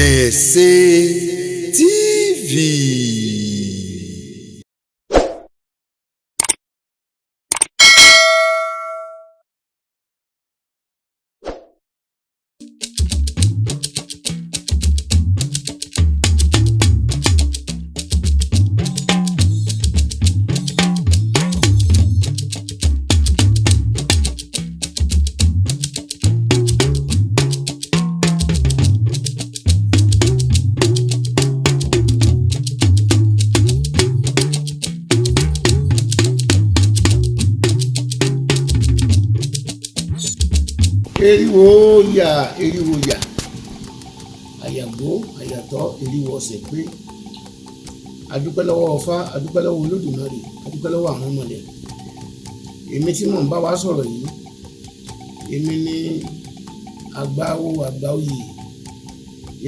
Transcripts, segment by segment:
Ìṣẹ̀ṣe TV. Eriwo ya àyàgbó àyàtọ̀ eriwo ọ̀sẹ̀ pé adúpẹ́ lọ́wọ́ Ọ̀fà, adúpẹ́ lọ́wọ́ Olódùmarè, adúpẹ́ lọ́wọ́ àwọn ọmọlẹ̀. Èmi tí mò ń bá wa sọ̀rọ̀ yìí, èmi ni àgbáwo àgbáòyè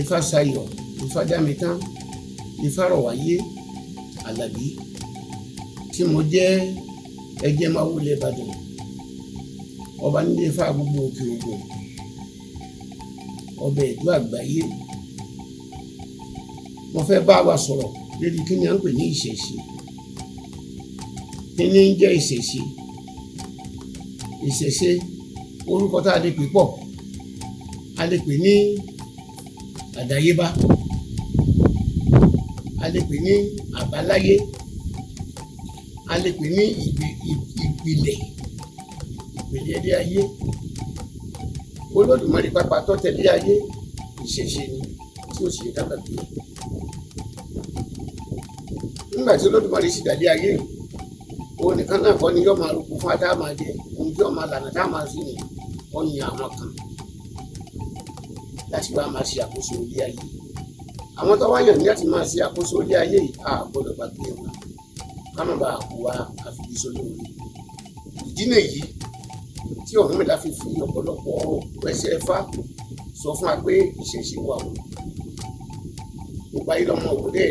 Ifásayọ̀ Ifádámitán Ifárọ̀wáyé Àlàbí tí mo jẹ́ Ẹjẹmáwó ilẹ̀ Ìbàdàn, ọba nílé Ifá gbogbo òkè ògùn, ọbẹ̀ ìlú àgbáyé. Mo fẹ́ bá wa sọ̀rọ̀ lórí kí ni à ń pè ní ìṣẹ̀ṣe. Kí ni ń jẹ́ ìṣẹ̀ṣe? Ìṣẹ̀ṣe orúkọ tá a lè pè pọ̀, a lè pè ní àdáyébá, a lè pè ní àbáláyé, a lè pè ní ìpìlẹ̀ ilé ayé. Olódùmarè pápá tó tẹ̀lé ayé, ìṣẹ̀ṣe ni tí ó sì dábàá gbé. Nígbà tí Olódùmarè sì dálé ayé, òun nìkan náà kọ́ ni yóò máa rúkú fún atá máa jẹ, òun yóò máa lànà tá máa fi ní ọyìn àwọn kan láti wá máa ṣe àkóso ilé ayé. Àwọn tó wáyàn ní láti máa ṣe àkóso ilé ayé yìí á gbọ́dọ̀ gbàgbé wọn ká má bàa hùwà àfìdísolóore. Ìdí nìyí tí Ọ̀rúnmìlà fi fi ọ̀pọ̀lọpọ̀ ẹsẹ̀ Ifá sọ fún wa pé ìṣẹ̀ṣe wà wọ́n. Gbogbo ayé lọ́mọ òwúrẹ́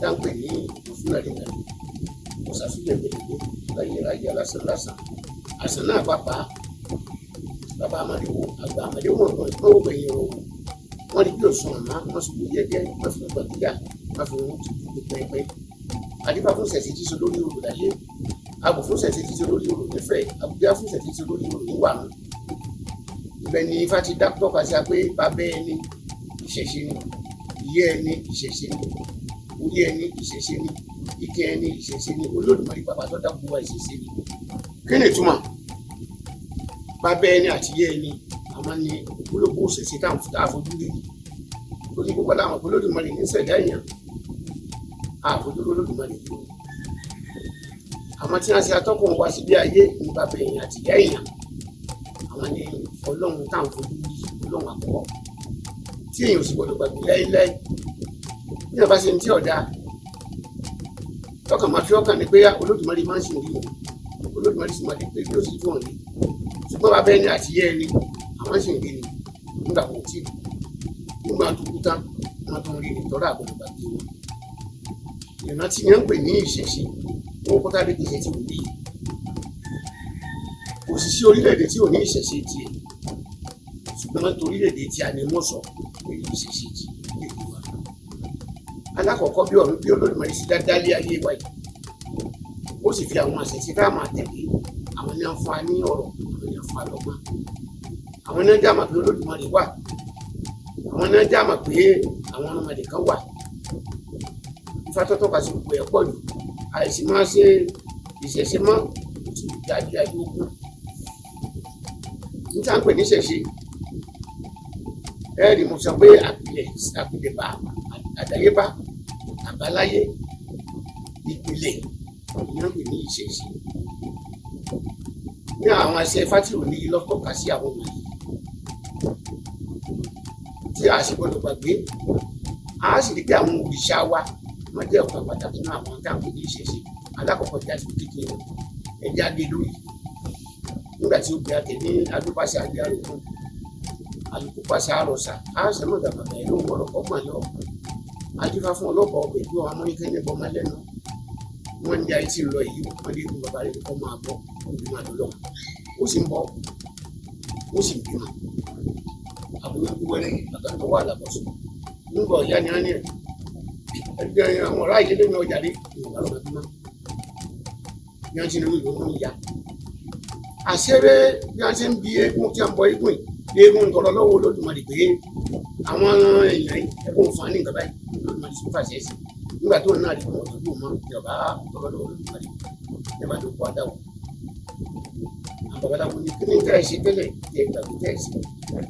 dáńpẹ̀ ní òfúnàdínà ọ̀sàfílẹ̀ gbẹ̀dẹ̀gbẹ̀ láyé ráyé alásánlásán. Àṣàn náà pàpà bàbá Àmàdéwò àgbà Àmàdéwò ọ̀gbọ̀n ìpínwó gbẹ̀yìn o. Wọ́n rí bí òsùn àmá, wọ́n sì gbó yẹ́gẹ́, wọ́n fi gbà gíga, wọ́n fi wọ́n tutù pẹ́pẹ́. Adífá fún ìṣẹ̀ṣe tí so lórí òrò láyé, àbò fún ìṣẹ̀ṣe tí so lórí òrò nífẹ̀ẹ́, àbújá fún ìṣẹ̀ṣe tí so lórí òrò níwàmú. Ibẹ̀ ni Ifá ti tọ́ka sí pé bàbá ẹni ìṣẹ̀ṣe ni, ìyá ẹni ìṣẹ̀ṣe ni, orí ẹni ìṣẹ̀ṣe ni, ike ẹni ìṣẹ̀ṣe ni, Olódùmarè bàbá tó dákú wa ìṣẹ̀ṣe ni. Kí ni ìtumọ̀? Bàbá ẹni àti ìyá ẹni àwọn ni ògbólógbò ìṣẹ̀ṣe tá a fojú rí. Ó ní gbogbo àwọn Olódùmarè ní ṣẹ̀dá èèyàn, àfojú Olódùmarè tó. Àwọn tí wọ́n ṣe atọ́kùn wa sí bí ayé ní bàbá èèyàn àti ìyá èèyàn, àwọn ni Ọlọ́run tá à ń fojú rí, Ọlọ́run àkọ́kọ́ tí èèyàn sì gbọdọ̀ gbàgbé láéláé. Bí wọ́n bá ṣe ń tí ọ̀dà tọkàn máa fi ọkàn ní pé Olódùmarè máa ń ṣe òrí wọn, Olódùmarè sì máa dé pé bí ó sì tún ọ̀rẹ́. Ṣùgbọ́n bàbá ẹni àti ìyá ẹni àwọn sì ń rí ni nígbà wọn tí nígbà tó kú tán wọn tó ń rí ni tọ́lá àgbọ̀dọ̀ gbàgbé wọn. Ìrántí ni wọ́n ń pè ní ìṣẹ̀ṣe. Owó kọ́tà lè gbèsè tí ò ní. Kò sì sí orílẹ̀-èdè tí ò ní ìṣẹ̀ṣe tiẹ̀. Ṣùgbọ́n torílẹ̀-èdè tí a ní mọ̀ sọ pé ìṣẹ̀ṣe ti lè lù wá. Alákọ̀ọ́kọ́ bí ọ̀run bí Olódùmarè sí dáadáa lé ayé wa yìí. Ó sì fi àwọn àṣẹ̀ṣe ká máa tẹ̀lé. Àwọn ní wọ́n fún wa ní ọ̀rọ̀, àwọn ní wọ́n fún wa lọ́gbọ́n. Àwọn náà dáàmà pé Olódùmarè wà. Àwọn náà dáàmà pé àwọn ọmọdé kan wà. Ifá tó tọ́ka sí gbogbo ẹ̀ pọ̀ jù. Àìsí máa ṣe ìṣẹ̀ṣe mọ́ ti jáde ayé ogun. Níta ń pè ní ìṣẹ̀ṣe. Ẹ̀rí mo sọ pé àpilẹ̀bá, àdáyébá, àbáláyé, ìpìlẹ̀ ni wọ́n pè ní ìṣẹ̀ṣe. Ní àwọn àṣẹ Ifá tí ò ní lọ́tọ̀ọ̀ká sí àwọn ọmọ yìí tí a sì gbọdọ̀ gbàgbé. A sì rí pé àwọn òrìṣà wa wọ́n jẹ́ ọ̀kan pàtàkì nínú àwọn táwọn ní ìṣẹ̀ṣe. Alákọ̀ọ́kọ́ jáde kékeré ẹja dé lórí nígbà tí ó gbé àtẹ ní adúpàṣẹ àgbẹ àròkún alùpùpàṣẹ àròsà àṣẹ mọ̀gà bàbá ẹ̀ ló ń wọ̀rọ̀ ọgbọ̀n lọ. Adífá fún ọlọ́pàá ọbẹ̀ ìlú àwọn amúnikẹ́ ní bọ́mọ lẹ́nu. Wọ́n ń ja etí lọ yìí wọ́n lé ìlú bàbá rẹ̀ kọ́ máa bọ̀ òbí máa lọ. Ó sì ń bọ̀, ó sì ń bímọ. àbúrò gbogbo ẹlẹ́yìn àtàwọn wà lábọ̀sùn nígbà ọ̀yá ni wọ́n ní ẹgbẹ́ àwọn ọ̀rá ìdílé ní ọjà rí ìwọ̀n lọ́wọ́ bí wọ́n bí wọ́n ti ní ìlú wọn ya àṣẹrẹ bí wọ́n ti ń bi eégún tí wọ́n ń bọ eégún yìí eégún tọrọ lọ́wọ́ Olódùmarè pé àwọn èèyàn yìí ẹ̀kọ́ fún ní nǹkan báyìí Olódùmarè sọ fàṣẹ sí nígbà tó náà rí wọn tó mọ ìjọba tọrọ lọ́wọ́ Olódùmarè nígbà tó kọ àdáwọ̀ àbọ̀bọ̀dá wọn ni kí ní tẹ́ ẹ̀ ṣe tẹ́lẹ̀ tí ẹ̀ gbàgbé tẹ́ ẹ̀ sí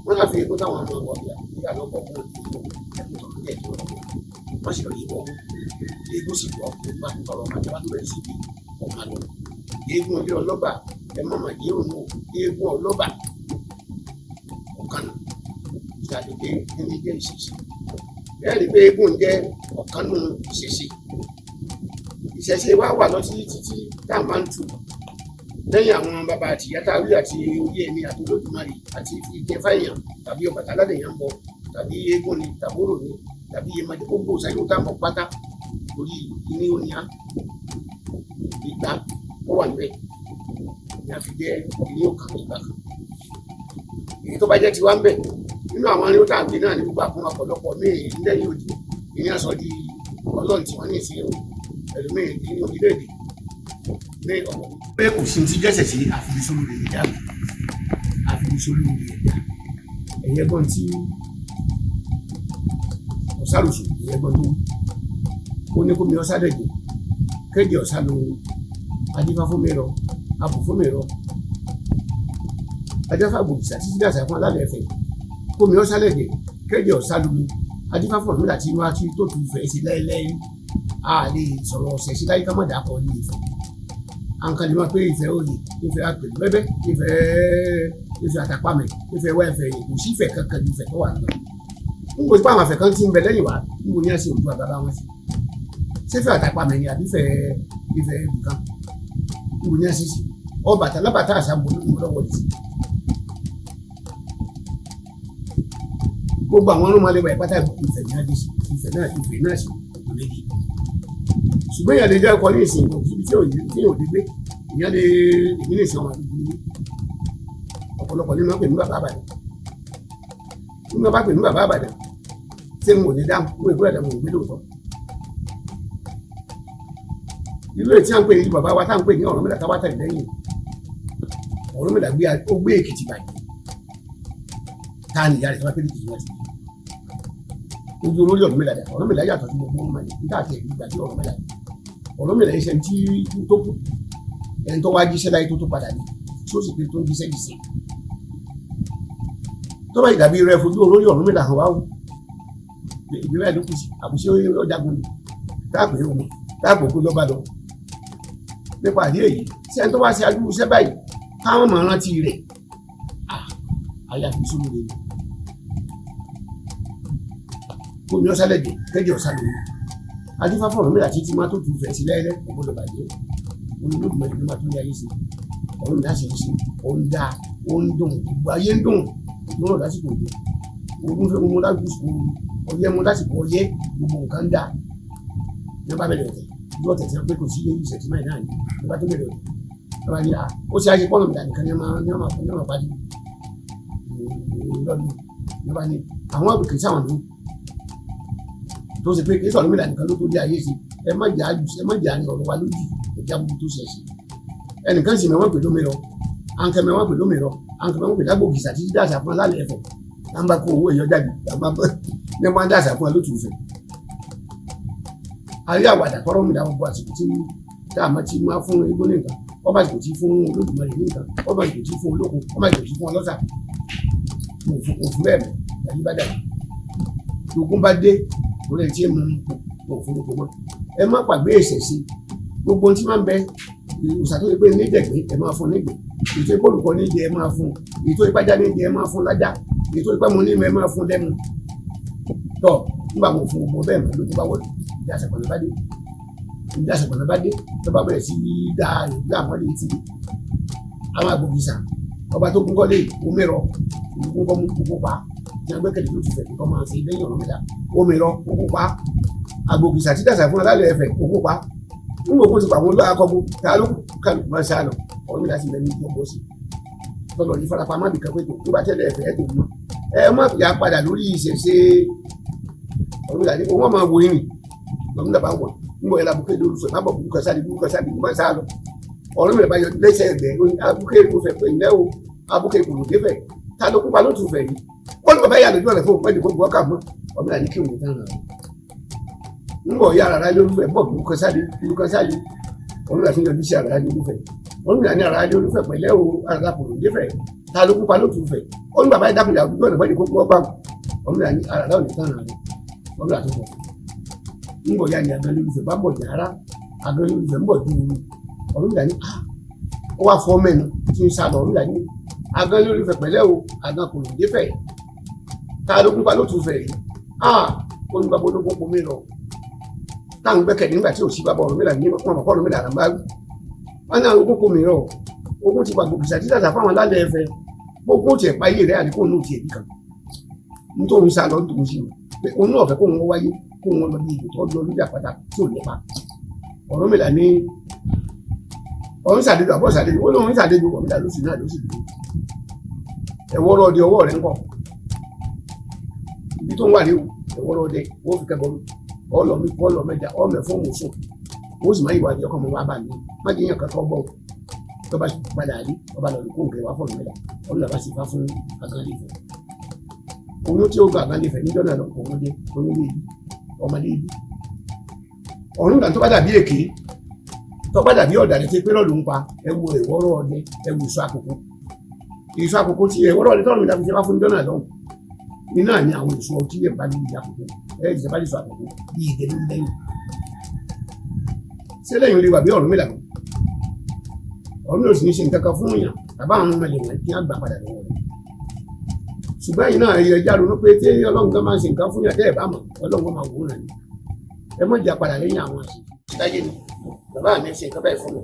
wọn láfi eégún táwọn ọmọ ọgbọ̀n bíi àná kọ̀ọ̀kan ẹ̀kún tọrọ ní ẹ̀jẹ̀ ọ̀rọ̀ wọ́n sì lọ yí bọ́ eégún sì bọ́ nígbà tó tọrọ ọmọ àjọba tó bẹ̀rẹ̀ sí ibi ọmọ àlọ́ eégún ilé ọlọ́ba ẹ̀ mọ̀ màdí òun eégún ọlọ́ba ọ̀kan ìtàdédé ní jẹ́ ìṣẹ̀ṣe bẹ́ẹ̀ ni pé eégún jẹ́ ọ̀kan nù ìṣẹ̀ṣe ìṣẹ̀ṣe wa wà lọ sí títí tá a máa ń tù lẹ́yìn àwọn bàbá àti ìyá tá a rí àti oyè ẹni àti Olódùmarè àti ìjẹfà èèyàn tàbí Ọbàtálá lèèyàn ń bọ tàbí eégún ni tàbórò ni tàbí Yemọja gbogbo sáyẹn tá a mọ̀ pátá lórí ìní oníyà ìgbà ó wà níbẹ̀ ní àfi jẹ́ ìní òkà ìgbà kan èyí tó bá jẹ́ tiwa ń bẹ̀ nínú àwọn aríwó tá a gbé náà ní gbogbo àkún ọ̀pọ̀lọpọ̀ míì nílẹ̀ yóò di ìní aṣọ di ọlọ́run tí wọ́n ní ìsìn ẹlòmíì ní orílẹ̀-èdè ní ọ̀pọ̀ pé kò sí ti jẹ́sẹ̀ sí àfibisólú rẹ̀ níjà àfibisólú rẹ̀ níjà ẹ̀yẹ gbọ́n tí ọ̀sálùsù ẹ̀yẹ gbọ́n tó ó ní kó mi ọ̀sádẹ̀jẹ̀ kéde ọ̀sálù adífáfómẹ́rọ abùfómẹ́rọ ajáfàgbòkìsà títí dàsà fún alálẹ̀ ẹ̀fẹ̀ kó mi ọ̀sálẹ̀jẹ̀ kéde ọ̀sálù mi adífáfọ̀ nígbà tí wọ́n á ti tó tu ìfẹ́ sí lẹ́ẹ̀lẹ́yìn a lè sọ̀rọ̀ ọ̀sẹ̀ sí láyé ká má dàpọ̀ ní ìfẹ́ àǹkàlì máa pé ìfẹ́ òye ìfẹ́ àpèlú bẹ́bẹ́ ìfẹ́ àtàpàmẹ̀ ìfẹ́ wá ẹ̀fẹ̀ yìí kò sí ìfẹ́ kankan ní ìfẹ́ tó wà nígbà nígbà tí àwọn àfẹ́ kan ti ń bẹ lẹ́yìn wá níbo ní àṣẹ òdu àbábá wọn sí sífẹ́ àtàpàmẹ̀ ni àbí ìfẹ́ nìkan níbo ní àṣẹ sí Ọbàtálá bàtà àṣàbò lọ́wọ́ ní sí gbogbo àwọn ọlọ́mọ alẹ́ wà ìpátá ìfẹ́ ní adé sí ìfẹ́ náà sí òlédè ṣùgbọ́n ìyá lè jẹ́ ọkọ ní ìsìn ìgbọ̀n síbi tí yóò dé gbé ìyá lè èmi lè ṣe ọmọ àdúgbò ní ọ̀pọ̀lọpọ̀ nínú ọ̀pẹ̀ ní bàbá àbàdàn nínú ọba pè ní bàbá àbàdàn tí mo ní dáhùn mo ìgbó ẹ̀dá mo ìgbé lóòótọ́ ìlú ètí à ń pè ní bàbá wa tá à ń pè ní Ọ̀rúnmìlà táwa tẹ̀lé lẹ́yìn Ọ̀rúnmìlà ó gbé Èkìtì bàjẹ́ tá a nìyá rẹ̀ tó wá pé Èkìtì wọn ti ojú olórí Ọ̀rúnmìlà yàtọ̀ sí gbogbo ọmọ yìí nígbà tí ìgbà tí Ọ̀rúnmìlà yìí ṣe tí tó kù ẹni tó wá jíṣẹ́ láyé tó padà ní tí ó sì pé tó ń jíṣẹ́ jíṣẹ́ tó bá ìdàbí rẹ fojú olórí Ọ̀rúnmìlà hàn wá o ìbílẹ̀ ló kù sí àbùṣe ọjàgun ni táàpù yóò mọ táàpù kó lọ́ba lọ nípa àdé èyí tí ẹni tó wá sí ajú iṣẹ́ báyìí káwọn máa rántí rẹ̀ àyàfi sólù rẹ̀ omi ọ̀sálẹ̀dẹ̀ kẹ́jẹ́ ọ̀sálẹ̀ adífáfọ̀ Ọ̀rúnmìlà títí má tó tu fẹ̀ sí lẹ́lẹ́ ọ̀gbọ́dọ̀ bàjẹ́ Olódùmarè ló má tó ní ayé sí Ọ̀rúnmìlà sì ń ṣe ó ń dá ó ń dùn gbogbo ayé ń dùn lọ́rọ̀ lásìkò òjò ogun fẹ́ mú lásìkò ọyẹ́ mú lásìkò ọyẹ́ gbogbo nǹkan ń dà ní bá bẹ̀rẹ̀ ọ̀tẹ̀ bí ọ̀tẹ̀ tí wọ́n pé kò sí ilé ìṣẹ̀ tí máa náà ní ní bá tó bẹ̀rẹ̀ ọ̀tẹ̀ lọ́wọ́ ni ó ṣe àṣepọ̀ Ọ̀rúnmìlà nìkan ní ọmọ pàdé lọ́dún ní bá ní àwọn àbùkù sáwọn ní tó ṣe pé kí sọ̀rọ̀ Ọ̀rúnmìlà nìkan ló tó dé ayé sí ẹ má jà ní ọ̀rọ̀ wa lójú ẹja gbogbo tó ṣẹ̀ sí ẹnìkan sì mẹ́wọ́n pè lómìnira àǹkẹ́ mẹ́wọ́n pè lómìnira àǹkẹ́ mẹ́wọ́n pè lágbòkìsà títí dàṣà fún alálẹ̀ ẹ̀fẹ̀ nàmbá kó owó èèyàn jáde ní wọ́n dàṣà fún ẹ lótùú fẹ̀. àrí àwàdà kọ́rọ́ Ọ̀rúnmìlà gbogbo àsìkò tí dáàmú ti máa fún egbó ní nǹkan ọba àsìkò tí fún Olódùmarè ní nǹkan ọba àsìkò tí fún olókun ọba àsìkò tí fún ọlọ́sà òfin bẹ́ẹ̀ mọ̀ tàbí bá dà lókun bá dé lórí ẹtí ẹmu òfurufú mọ ẹ má pàgbé ìṣẹ̀ṣe gbogbo ohun tí máa ń bẹ ìṣàtò ìpè nídẹ̀gbẹ́ ẹ máa fún nígbẹ́ ètò ìpò olùkọ́ níjẹ ẹ máa fún ètò ìpájá níjẹ ẹ máa fún lájá ètò ìpamọ́ nímọ̀ ẹ máa fún lẹ́nu tọ́ nígbà mo fún gbogbo bẹ́ẹ̀ mọ́ ló tó bá wọlé ìjà àṣàpọ̀nà bá dé tó bá bẹ̀rẹ̀ sí dá ìgbà àwọn ilé tí àwọn agbófinsa ọba tó kún kọ́lé omírọ̀ ìkún kọ́ mú kókó pa tí wọ́n gbẹ́kẹ̀lé ló ti fẹ̀ kí kọ́ máa ṣe lẹ́yìn Ọ̀rúnmìlà omírọ̀ kókó pa agbófinsa tí dàṣà fún alálẹ̀ ẹ̀fẹ̀ kókó pa nígbà kó ti pa àwọn olóyè akọ́gbó tá a ló kálukú máa ṣáà lọ Ọ̀rúnmìlà sì lẹ́nu ìjọba sí tọ́lọ̀ yìí farapa má bìkan pé tó bá tẹ́lẹ̀ ẹ̀fẹ̀ ẹ̀ tó mọ́ ẹ má fi àpadà lórí ìṣẹ̀ṣe Ọ̀rúnmìlà ní owó máa wo irin Ọ̀rúnmìlà bá wọ̀ nígbà yẹn labùkẹ́ lórúfẹ́ má bọ̀ burúkọ sáde má sá lọ Ọ̀rúnmìlà bá yọ lẹ́sẹ̀ ẹgbẹ́ abúkẹ́ ìlúfẹ́ pé ilẹ̀ o abúkẹ́ ìkòlòdé fẹ̀ ta ló kópa lótú fẹ̀ yìí wọ́n ní bàbá yà lójú ọ̀rẹ́ fún òpẹ́ ìdìbò bọ́ọ̀kà mọ́ Ọ̀rúnmìlà ní kí òun tán rà nígbà ọ̀yà ara lórúfẹ́ bọ̀ burúkọ sáde Ọ̀rúnmìlà fi yọjú sí ara lórúfẹ́ Ọ̀rúnmìlà ní ara lórúfẹ́ pẹ̀lẹ́ o ara kòlòdé fẹ̀ ta ló kópa lótú fẹ̀ ó ní bàbá yà dákùnrin àdúgbò ọ̀nà fẹ́ẹ́ kókó ọgbà Ọ̀rúnmìlà ní ara láwọn nìkan rà Ọ̀rúnmìlà tó bọ̀ nígbà ọ̀yà ni àgbọn lórúfẹ́ bá bọ̀ jàrá àgbọn lórúfẹ́ ń bọ̀ dúró Ọ̀rúnmìlà ní ó wá fọ́ mẹ́nu tí ń sá lọ Ọ̀rúnmìlà ní àgbọn lórúfẹ́ pẹ̀lẹ́ o àgbọn kòlòdé fẹ̀ ta ló kópa lótú fẹ̀ yìí ó ní bàbá ológun pomi lọ táwọn gbẹ́kẹ̀lé nígbà tí ò sí bàbá Ọ̀rúnmìlà ní wọn kọ́ Ọ̀rúnmìlà là ń bá wọn ní àwọn ogún pomi rọ ogun ti gba gbogbo ìṣàtìlàtà fáwọn alálẹ̀ ẹ̀fẹ̀ gbogbo tiẹ̀ pa iye rẹ̀ àdínkù ní òkè ẹ̀bí kan nítorí sá lọ nítorí sí pé òun náà fẹ́ kó wọn wáyé kó wọn lọ bí ìbò tó lọ lórí àpáta tí ò nípa Ọ̀rúnmìlà ní ọ̀run ṣàdéjọ àbọ̀ ṣàdéjọ ó lóun ṣàdéjọ Ọ̀rúnmìlà ló sì náà ló sì dúró ẹ̀wọ́rọ̀ ọdẹ ọwọ́ rẹ̀ ń kọ̀ ibi tó ń wà ní ẹ̀wọ́rọ̀ ọdẹ wọ́n fi kẹ́bọ̀rú ọlọmi bọọlọ mẹ́ta ọmọ ẹfọ mọsùn ó sì máa yíwá àjẹ ọkọ ọmọ wa bá mi má jẹ yàn kankan bọ tó bá padà rí ọba lọ kó nǹkan wá fọ Ọ̀rúnmìlà Ọ̀rúnmìlà bá sì fá fún Àgànlẹ̀fẹ̀ oyún tí ó gba Àgànlẹ̀fẹ̀ níjọ́ náà lọ òun dé oyún lé ibi ọmọdé ibi Ọ̀rúnmìlà tó bá dàbí èké tó bá dàbí ọ̀dàlẹ̀ tí pé lọ́ọ̀lù ń pa ẹwu ìwọ́rọ̀ ọdẹ ẹwu ìṣọ́ àkókò tí ẹwọ́rọ̀ ọdẹ tọ́lọ̀ mi dàbí ṣe wá fún níjọ́ náà lọ́hùn nínú àní àwọn ìṣọ́ tí yẹn bá ní ìyá àkókò ìjọba lè sọ àkókò bí ìdẹ́nu lẹ́yìn ṣé lẹ́yìn olè wà bí Ọ̀rúnmìlà kan Ọ̀rúnmìlà sì ní ṣe nǹkan kan fún yàn bàbá àwọn ọmọ ẹlẹ́wọ̀n kí wọ́n gbà padà lọ́wọ́ rẹ̀ ṣùgbọ́n yìí náà ẹja ronú pé tí Ọlọ́run kan máa ń ṣe nǹkan fún yàn tẹ́ ẹ̀ bá mọ̀ Ọlọ́run kan máa wò ó nà ní ẹ mọ̀ jà padà lẹ́yìn àwọn àṣìṣe láyé ni bàbá mi ṣe nǹkan báyìí fún mi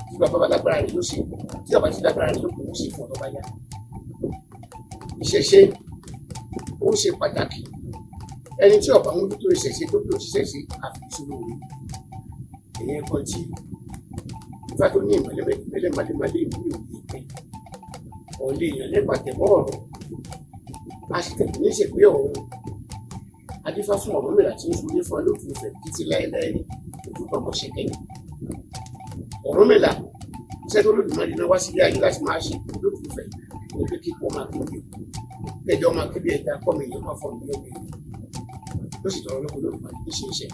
tí bàbá bá lágbára rẹ̀ ló ṣe tí bàbá ti lágbára rẹ̀ ló kù ó ṣe fún ọ̀tọ̀ bá yá ìṣẹ̀ṣe ó ṣe pàtàkì ẹni tí ọba ń tó ìṣẹ̀ṣe tó bí òṣìṣẹ́ ṣe àfihàn òwe èyàn kan tí ìfá tó ní ìmọ̀lẹ́mẹ́lẹ́ mọ́lẹ́mọ́lẹ́ ìlú òwe pé ọ̀lẹ́ èèyàn nípa tẹ̀mọ́ ọ̀rọ̀ a sì tẹ̀lé ní ìṣèpé ọ̀rọ̀ adífá fún Ọ̀rúnmìlà tí ń fúnlé fún ọlọ́ọ̀tún ìfẹ́ títí láéláé ojú pọ̀pọ̀ ṣẹ̀kẹ́yìn Ọ̀rúnmìlà iṣẹ́ tó lòdùmarè náà wá sílé ayé láti máa ṣe lóòtún ìfẹ́ ní pé kí pọ́ máa kéde ẹjọ́ máa kéde ẹ̀dá pọ̀ mi yẹn máa fọ́ mi yẹn ló sì tọrọ lọ́kọ̀ lódùmarè ní ṣe iṣẹ́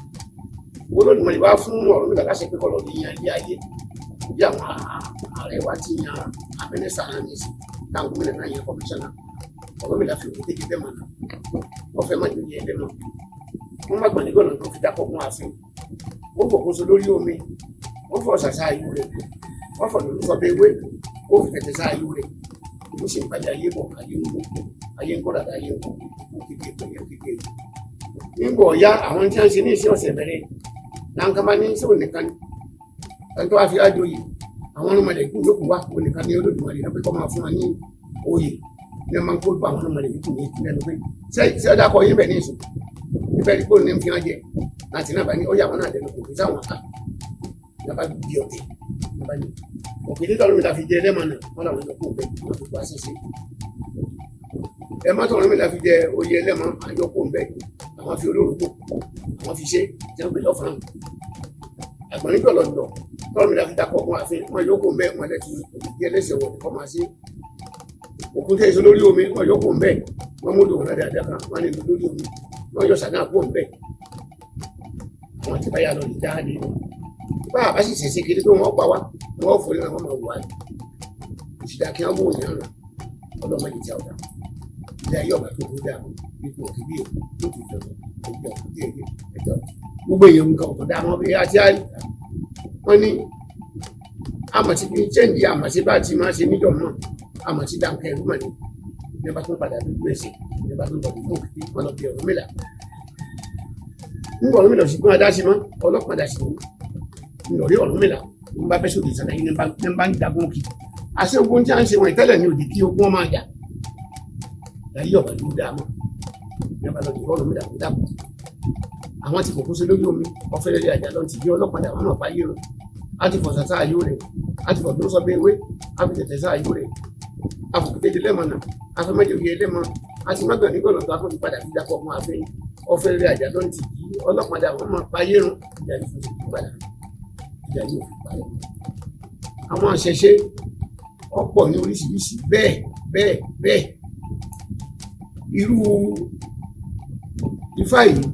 owó lódùmarè wá fún Ọ̀rúnmìlà láṣẹ pé kọ́lọ́ ní yan ilé ayé bí àwọn ààrẹ wa ti yan abẹ́nẹ́sà náà ní ìsìn táwọn gómìnà náà yan kọmíṣánná Ọ̀rúnmìlà fi òkè kéde dẹ́mọ̀ náà wọ́n fẹ́ má jò ní ẹ̀dẹ́ náà wọ́n má gbọ̀n nígbọ̀nà tó fi dápọ̀ mọ́ ààfin wọ́n fòkóso lórí omi wọ́n fọ ṣàṣà ayú rẹ̀ wọ́n fọ lórúkọ bẹ́ẹ̀ wé ó fi tẹ̀tẹ̀ sá ayú rẹ̀ ó sì ń padà ayé bọ̀ ayé ń kọ́ dàda ayé ń kọ́ kékeré nígbà ọ̀yá àwọn tí wọ́n ṣe ní iṣẹ́ ọ̀sẹ̀ bẹ̀rẹ̀ láǹkà bá ní sóò nìkan ẹni tó wá fi ájò yìí àwọn ọmọdé kú yókù wá onìkan ní Olódùmarè náà pé kọ́ máa fún wa ní oyè ní ọmọ kó bá àwọn ọmọdé kú ní ìpínlẹ̀ lópin ṣé ọjà kọ yín bẹ̀ ní ìsìn níbẹ̀ ní kó ní fi hàn jẹ láti náà bá ní ọyà wọn náà dẹnu kò fi sáwọn ká nàbà bí ọ̀tẹ̀ nàbà ní òkè tí Ọ̀rúnmìlà fi jẹ ẹlẹ́mọ̀ náà wọn làwọn ìjọkọ̀ òbẹ̀ wọn fi pa ṣẹṣẹ ẹ má tọ̀ Ọ̀rúnmìlà fi jẹ oyè ẹlẹ́mọ̀ àjọkọ̀ òbẹ̀ àwọn fi olórúkọ àwọn fi ṣe jẹ́ pé lọ́fọ̀ràn àgbọ̀nrín jọ̀lọ̀dọ̀ Ọ̀rúnmìlà fi dákọ̀ ọkùnrin àfin wọn yóò kó ń bẹ́ẹ̀ wọn lẹ́tù ìdí ẹlẹ́sẹ̀ wọ̀ kọ́ máa ṣe òkúta èso lórí omi wọn yóò kó ń bẹ́ẹ̀ wọn mú lòun ládàá dákan wọn lè lò lórí omi wọn yọ sàdá kó ń bẹ́ẹ̀ àwọn ti báyà lọ ní dáadé bá a bá sì ṣèṣe kiri pé wọn pa wá wọn fò lẹ́nu àwọn máa wà ní òṣìṣẹ́ kí wọ́n mú òyìn àrùn ọlọ́mọdé tí a ọ̀dà ilé ayé ọ̀gá tó kó dáa ipò òkè bí èkó tó ti fẹ́ ẹgbẹ́ ọ̀kúté ẹjọ́ gbogbo èèyàn nǹkan ọ̀tọ̀ dá wọn bí àti àyè wọn ní àmọ̀tí bí chẹ́ǹdì àmọ̀tí bá ti máa ṣe níjọ náà àmọ̀tí dáńkẹ́ ẹ̀rú mọ̀ ní nígbà tó ń padà bí gbèsè nígbà tó ń bọ̀ bí mọ̀ kí wọn lọ bí Ọ̀rúnmìlà nígbà Ọ̀rúnmìlà sì gbọ́n adásí mọ́ ọlọ́pàá dà sí wọn nítorí Ọ̀rúnmìlà ń bá fẹ́ sóde ìsàlẹ̀ yìí ní bá ń jagun kì àṣẹ ogun tí a ń ṣe wọn ìtẹ́lẹ̀ ní òdì kí ogun máa jà láyé ọ̀bà ló dáa mọ́ nígbà tó ti Ọ̀rúnmìlà kó dàpọ̀ àwọn ti kòkó sí lórí omi ọ̀fẹ́lẹ́lẹ́ àjà lọ ti bí ọlọ́pàá dà wọn náà bá yé rọ á ti fọ̀sà sáà yóò rẹ̀ á ti fọ̀ tó sọ pé ewé á fi tẹ̀tẹ̀ sáà yóò rẹ̀ á fò kéde lẹ́mọ̀nà afẹ́mọ́jọ yẹ ẹlẹ́mọ àti mọ́gàn nígbọ̀nà tó akọ́ ti padà fi dapò ọmọ àfẹ́ ọfẹ́ rẹ̀ àjà lọ́n ti kí ọlọ́pàá wọn máa payé run ìjà ní fún ìlú padà ìjà ní òfin parẹ́. àwọn àṣẹṣe ọ̀pọ̀ ní oríṣiríṣi bẹ́ẹ̀ irú ifá yìí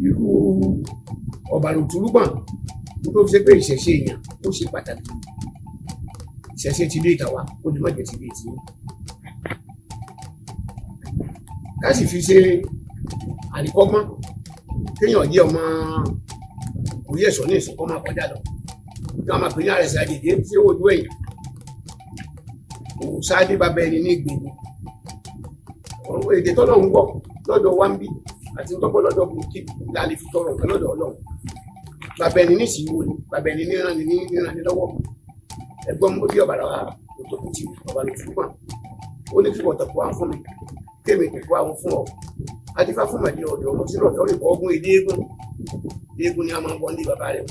irú ọ̀bàrùntúrúgbọ̀n tó fi ṣe pé ìṣẹ̀ṣe èèyàn ó ṣe pàtàkì ìṣẹ̀ṣe ti ilé ìtàwá ó lè má jẹ́ ti ilé ìtìyẹn ká sì fi ṣe àríkọ́gbọ́n kéèyàn jẹ́ ọmọ orí ẹ̀ṣọ́ ní ìsìnkọ́ máa kọjá lọ kí wọ́n máa pè ní àrẹ̀sẹ̀ àdèdè tí ó wojú ẹ̀yìn òun sáádé bàbá ẹni ní ìgbèni ọ̀rọ̀ èdè tọ́lọ̀ ń gbọ́ lọ́dọ̀ wá ń bí àti tọ́pọ̀ lọ́dọ̀ kí láàlè fi tọrọ nǹkan lọ́dọ̀ ọlọ́run bàbá ẹni ní ìsìnwó ni bàbá ẹni níran ní lọ́wọ́ ẹgbọ́n mú bí ọ̀bàrà òtòkùtì ọ̀bà ló fún wọn ó ní kí wọ́n tọ̀pọ̀ àwọn fún mi kéèmì tọ̀pọ̀ àwọn fún ọ adífá fún màdí ọ̀dọ̀ ọmọ sínú ọ̀dọ́ rẹ̀ ọgbọ́n èdè eégún ni a máa ń bọ́ ní bàbá rẹ̀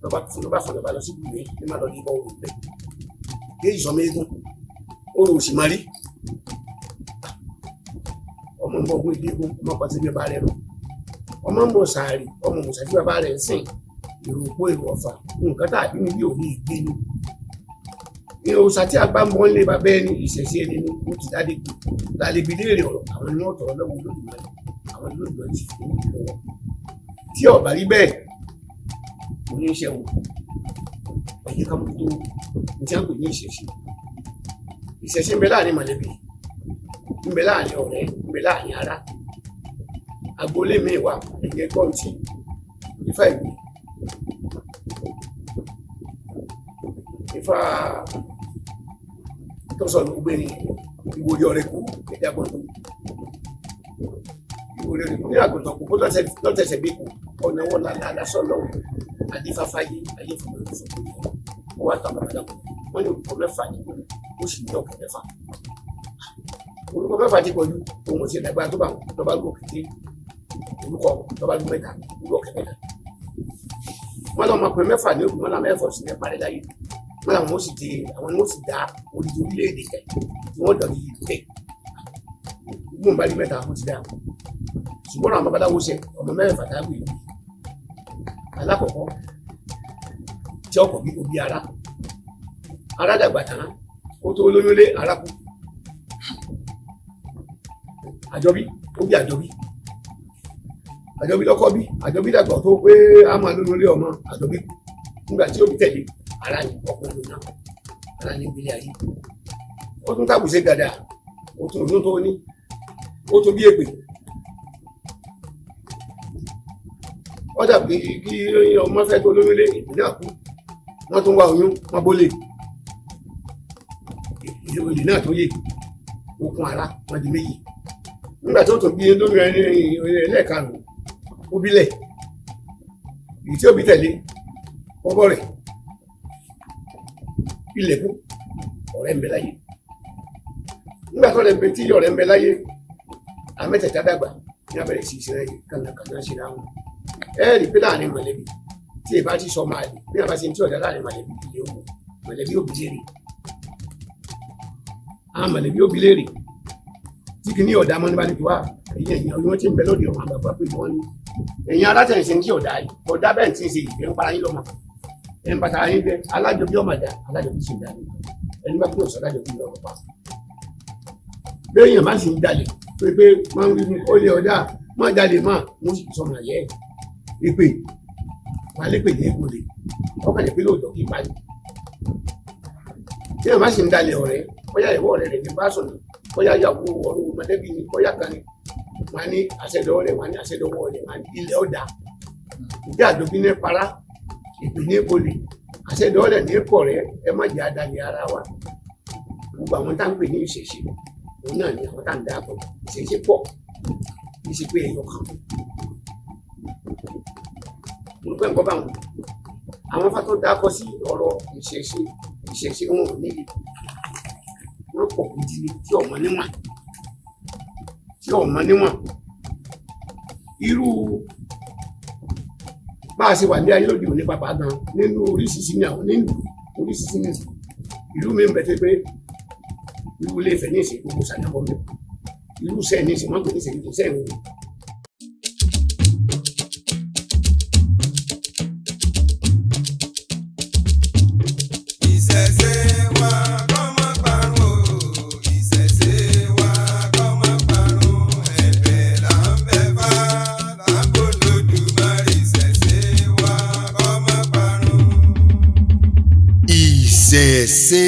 lọ́ba fún lọ́ba lọ sí ìgbìmọ̀ ní má lọ ní ibọ̀ òun bẹ́ẹ̀ yé ìsọmọ eégún ó rò sì máa rí ọmọ ń bọ ọgbọ́n èdè eégún ọmọ pàtó bí bàbá rẹ̀ rọ ọmọ ń bọ sàárì ọmọ mùsàbí bàbá rẹ̀ ń sìn èrò òpó èrò ọ̀fà nǹkan tá àbí mi bí ò ní ìgbé ni òòṣà tí a bá ń bọ́ ń lé bàbá ẹni ìṣẹ̀ṣe ẹni ní ó ti dáadé kù lálẹ́bí léèrè ọ̀rọ̀ àwọn ni wọ́n tọ̀rọ̀ lọ́wọ́ Olódùmarè àwọn Olódùmarè ti fi ní lọ́wọ́ tí ọ̀bà rí bẹ́ẹ̀ kò ní í ṣe wò ẹ̀yẹ ká mú tó ní tí a ń pè ní ìṣẹ̀ṣe ń bẹ láàrin mọ̀lẹ́bí ń bẹ láàrin ọ̀rẹ́ ń bẹ láàrin ará agboolé mi wà ẹ̀yẹ gbọ́n tí Ifá ìwé Ifá tó sọ ní gbé ní ìwòye ọ̀rẹ́ kú ẹ̀dá gbọ́dọ̀ ìwòye ọ̀rẹ́ kú ní àgùntàn kú kó lọ́tẹ̀sẹ̀ bí kú ọ̀nà wọn lásán lọ́wọ́ adífáfáyé ayé fún mi lọ́sọ̀ ó wà tàbí àdàkùn wọ́n ní olùkọ́ mẹ́fà ní ó sì ní ọ̀kẹ́ mẹ́fà olùkọ́ mẹ́fà ti pọ̀jù òun ti dàgbà tó bá lọ́ba lù òkè olùkọ́ lọ́ba lù mẹ́ta lù ọ̀kẹ́ mẹ́ta wọ́n lọ́ máa pè mẹ́fà ní òkú wọn làwọn ẹ̀fọ́ sí ẹ̀ parí láyé wọn làwọn ó sì di àwọn ni wọ́n sì dá odidi orílẹ̀-èdè kẹ̀ tí wọ́n dọ̀bí yìí pé gbọ́n bá rí mẹ́ta ó ti dá ṣùgbọ́n àwọn babaláwo ṣe ọmọ mẹ́fà dágbé yìí alákọ̀ọ́kọ́ tí ọkọ̀ bí obi ara dàgbà tán ó tó lóyún lé ara kú àjọbí ó bí àjọbí lọ́kọ́ bí àjọbí dàgbà tó pé a máa lóyún lé ọmọ àjọbí nígbà tí ó bí tẹ̀lé ara ní ọkùnrin náà ara ní ìbílẹ̀ ayé ó tún tàbùsẹ̀ gàdà ó tún òun tó ní ó tún bí èpè ó dàbí kí ọmọ fẹ́ tó lóyún lé ìpínlẹ̀ àkú wọ́n tún wá oyún wọ́n bólè ìròyìn náà tó yè okun ara wọ́n di méjì nígbà tó tún bí lóyún ẹni ẹlẹ́ẹ̀karùn-ún ó bílẹ̀ èyí tí ó bí tẹ̀lé ọgọ́ rẹ̀ ilẹ̀kùn ọ̀rẹ́ ń bẹ láyé nígbà tó lẹ́gbẹ̀ẹ́ tí ọ̀rẹ́ ń bẹ láyé àmẹ́tẹ̀ẹ̀ta dàgbà ní abẹ́rẹ́ sí ìṣẹ́rẹ́ yìí kànáà ṣe ráhùn ẹ̀ẹ́rì pé láàrin mọ̀lẹ́bí tí èbá ti sọ máa lè bí a bá ṣe ń tí ọ̀dá láàrin mọ̀lẹ́bí ilé òun mọ̀lẹ́bí òbí léèrè àwọn mọ̀lẹ́bí òbí léèrè tí kì ní ọ̀dà mọ́ nípa nípa ẹ̀yìn ẹ̀yìn ọdún tí ń bẹ lóde ọmọ àgbàgbà pé wọ́n ní ẹ̀yìn alátẹ̀sẹ̀ ń tí ọ̀dà yìí ọ̀dà bẹ́ẹ̀ tí ń ṣe ìfẹ́ ń para yín lọ́mọ ẹ̀ ń bàtà yín bẹ́ alájọbí ọmọ dá alájọbí sì dá ẹni bá pé ọ̀sán alájọbí lọ́rọ̀ pa béèyàn má sì ń jalè pé máa ń rí ó lé ọ̀dà má jalè má mo sì sọmọ àyẹ́ ìpè wà lépè ní ìgbòlè ọkàn lè pé lóòótọ́ kí n parí tí ẹ̀ má sì ń dalẹ̀ ọ̀rẹ́ bóyá ìwọ ọ̀rẹ́ rẹ̀ ní bá sọ̀rọ̀ bóyá yàgò ọ̀rọ̀ mọ̀lẹ́bí ni bóyá kan ni wọ́n á ní àṣẹdọ̀wọ́ rẹ̀ wọ́n á ní àṣẹdọ̀wọ́ rẹ̀ wọ́n á ní ilẹ̀ ọ̀dà ìdí àjọbí ní para ìpè ní ìgbòlè àṣẹdọ̀wọ́ rẹ̀ ní pọ̀ rẹ̀ ẹ má jẹ́ àdàlẹ̀ ara wa gbogbo àwọn tá à ń pè ní ìṣẹ̀ṣe òun náà ni àwọn tá à ń dáàbò ìṣẹ̀ṣe pọ̀ kì í ṣe pé ẹ̀yọ̀ kan olùkọ́ ẹ̀kọ́ bá wọn àwọn afá tó dákọ sí ọ̀rọ̀ ìṣẹ̀ṣe wọn ò níye wọn pọ̀ gidi tí ọmọ níwọ̀n irú bá a ṣe wà ní ayé lóde òní pàpà gan nínú oríṣiríṣi ní àwọn nínú oríṣiríṣi ní ìlú mi ń bẹ tẹ́ pé irú ilé Ifẹ̀ ní ìsìn gbogbo sàdábọ̀ mi irú sẹ́ẹ̀ ní ìsìn mọ́tò ní ìsìn tó sẹ́ẹ̀ ń wò. Ìṣẹ̀ṣe wa kó má parun o, ìṣẹ̀ṣe wa kó má parun, ẹ̀bẹ̀ là ń bẹ̀ fá lágbo Olódùmarè, ìṣẹ̀ṣe wa kó má parun. Ìṣẹ̀ṣe.